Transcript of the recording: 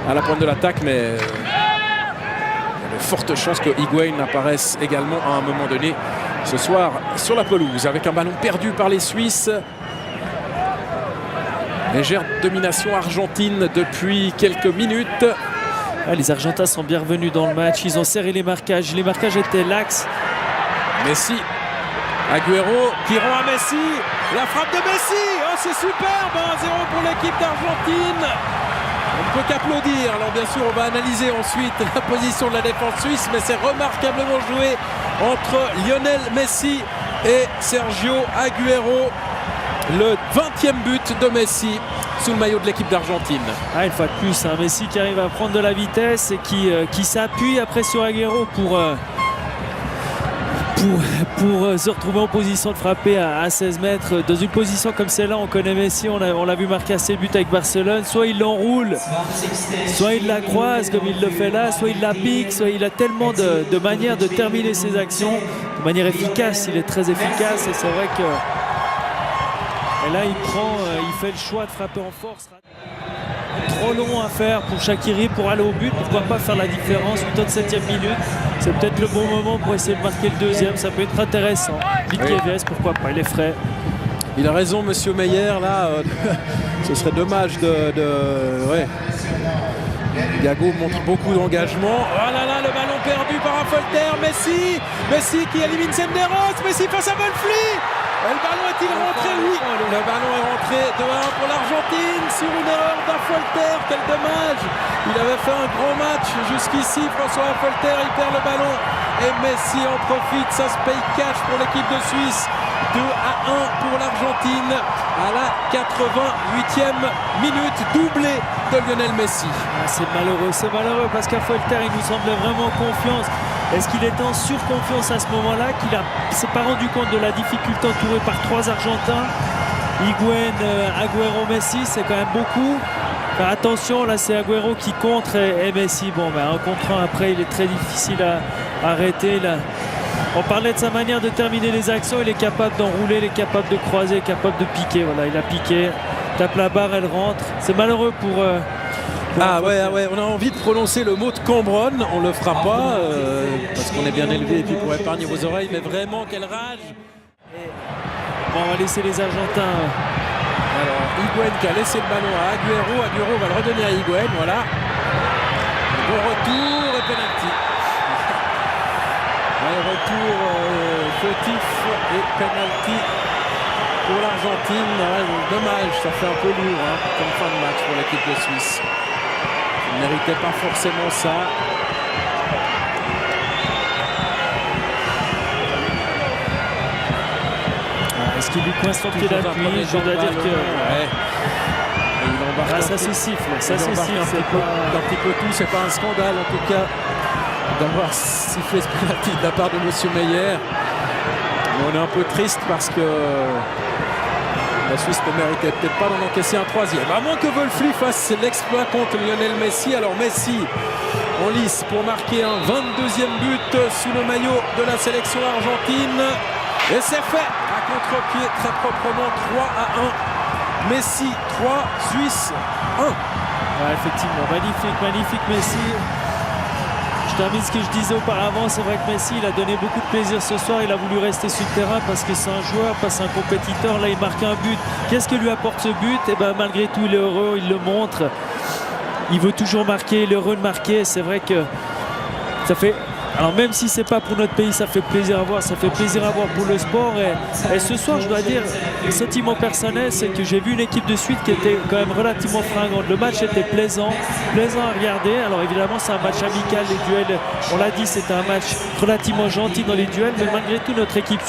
à la pointe de l'attaque, mais il y a de fortes chances que Higuaín apparaisse également à un moment donné ce soir sur la pelouse, avec un ballon perdu par les Suisses. Légère domination argentine depuis quelques minutes. Les Argentins sont bien revenus dans le match, ils ont serré les marquages étaient laxes. Messi, Agüero qui rend à Messi, la frappe de Messi, oh, c'est superbe, 1-0 pour l'équipe d'Argentine. On ne peut qu'applaudir. Alors bien sûr, on va analyser ensuite la position de la défense suisse, mais c'est remarquablement joué entre Lionel Messi et Sergio Agüero. Le 20e but de Messi sous le maillot de l'équipe d'Argentine. Une fois de plus, Messi qui arrive à prendre de la vitesse et qui s'appuie après sur Agüero pour se retrouver en position de frapper à 16 mètres. Dans une position comme celle-là, on connaît Messi, on l'a vu marquer assez de buts avec Barcelone. Soit il l'enroule, soit il la croise comme il le fait là, soit il la pique, soit il a tellement de manières de terminer ses actions de manière efficace. Il est très efficace et c'est vrai que et là il fait le choix de frapper en force. Trop long à faire pour Shaqiri pour aller au but. Pourquoi pas faire la différence plutôt de 7e minute. C'est peut-être le bon moment pour essayer de marquer le deuxième. Ça peut être intéressant. Vives, pourquoi pas, il est frais. Il a raison, monsieur Meyer. Là, ce serait dommage ouais. Gago montre beaucoup d'engagement. Oh là là, le ballon perdu par Affolter. Messi qui élimine Senderos. Messi face à Wolfli. Le ballon est-il rentré? Oui, le ballon est rentré 2-1 pour l'Argentine sur une erreur d'Affolter. Quel dommage. Il avait fait un grand match jusqu'ici, François Affolter. Il perd le ballon et Messi en profite. Ça se paye cash pour l'équipe de Suisse. 2-1 pour l'Argentine à la 88e minute, doublé de Lionel Messi. C'est malheureux parce qu'Affolter il nous semblait vraiment confiance. Est-ce qu'il était en surconfiance à ce moment-là, qu'il ne s'est pas rendu compte de la difficulté entouré par 3 Argentins? Higuaín, Agüero, Messi, c'est quand même beaucoup. Enfin, attention, là c'est Agüero qui contre et Messi. Bon, un contre un après, il est très difficile à arrêter. Là. On parlait de sa manière de terminer les actions. Il est capable d'enrouler, il est capable de croiser, il est capable de piquer. Voilà, il a piqué, tape la barre, elle rentre. C'est malheureux pour ouais, on a envie de prononcer le mot de Cambronne, on le fera pas parce qu'on est bien élevé et puis pour épargner vos oreilles, mais vraiment quelle rage. Bon, on va laisser les Argentins. Alors Higuaín qui a laissé le ballon à Agüero va le redonner à Higuaín, voilà. Bon retour et penalty. Retour fautif et penalty pour l'Argentine. Dommage, ça fait un peu lourd comme fin de match pour l'équipe de Suisse. Il ne méritait pas forcément ça. Est-ce qu'il lui coince son pied d'appui? Je dois dire que... ça se siffle. Ça se siffle. Un petit peu tout, c'est pas un scandale en tout cas d'avoir sifflé ce penalty de la part de monsieur Meyer. Mais on est un peu triste parce que la Suisse ne méritait peut-être pas d'en encaisser un 3e. À moins que Wolfli fasse l'exploit contre Lionel Messi. Alors Messi en lice pour marquer un 22e but sous le maillot de la sélection argentine. Et c'est fait à contre-pied très proprement, 3-1. Messi 3, Suisse 1. Effectivement, magnifique Messi. Je termine ce que je disais auparavant, c'est vrai que Messi il a donné beaucoup de plaisir ce soir, il a voulu rester sur le terrain parce que c'est un joueur, pas c'est un compétiteur, là il marque un but. Qu'est-ce que lui apporte ce but? Et malgré tout il est heureux, il le montre, il veut toujours marquer, il est heureux de marquer, c'est vrai que ça fait... Alors même si c'est pas pour notre pays, ça fait plaisir à voir, ça fait plaisir à voir pour le sport. Et ce soir, je dois dire, le sentiment personnel, c'est que j'ai vu une équipe de Suisse qui était quand même relativement fringante. Le match était plaisant à regarder. Alors évidemment, c'est un match amical, les duels, on l'a dit, c'était un match relativement gentil dans les duels, mais malgré tout, notre équipe